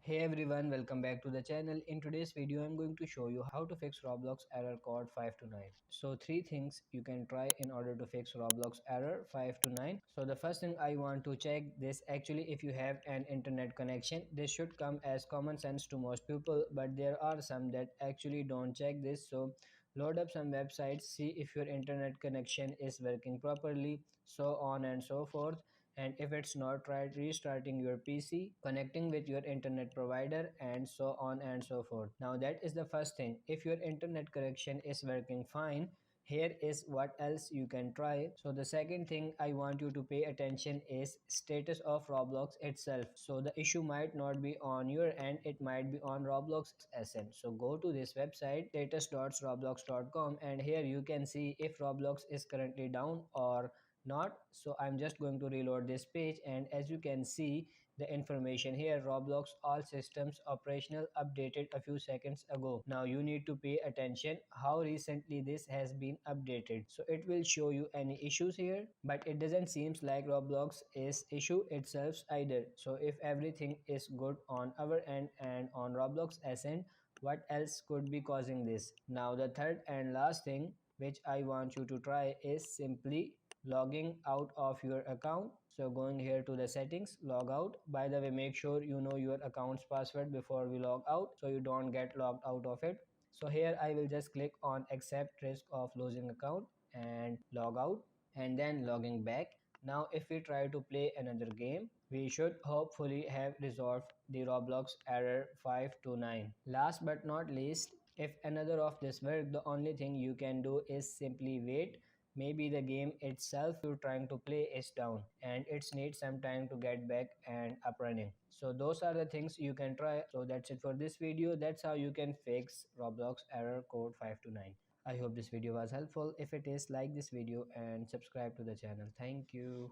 Hey everyone, welcome back to the channel. In today's video, I'm going to show you how to fix Roblox error code 529. So three things you can try in order to fix Roblox error 529. So the first thing I want to check this actually if you have an internet connection. This should come as common sense to most people, but there are some that actually don't check this. So load up some websites, see if your internet connection is working properly, so on and so forth. And if it's not, try restarting your PC, connecting with your internet provider, and so on and so forth. Now that is the first thing. If your internet connection is working fine, here is what else you can try. So the second thing I want you to pay attention is status of Roblox itself. So the issue might not be on your end, it might be on Roblox SN. So go to this website status.roblox.com, and here you can see if Roblox is currently down or not. So I'm just going to reload this page, and as you can see the information here, Roblox all systems operational updated a few seconds ago. Now you need to pay attention how recently this has been updated. So it will show you any issues here, but it doesn't seems like Roblox is issue itself either. So if everything is good on our end and on Roblox end, what else could be causing this? Now the third and last thing which I want you to try is simply logging out of your account. So going here to the settings, log out. By the way, make sure you know your account's password before we log out so you don't get logged out of it. So here I will just click on accept risk of losing account and log out, and then logging back. Now if we try to play another game, we should hopefully have resolved the Roblox error 529. Last but not least, if another of this work, the only thing you can do is simply wait. Maybe the game itself you're trying to play is down and it needs some time to get back and up running. So those are the things you can try. So that's it for this video. That's how you can fix Roblox error code 529. I hope this video was helpful. If it is, like this video and subscribe to the channel. Thank you.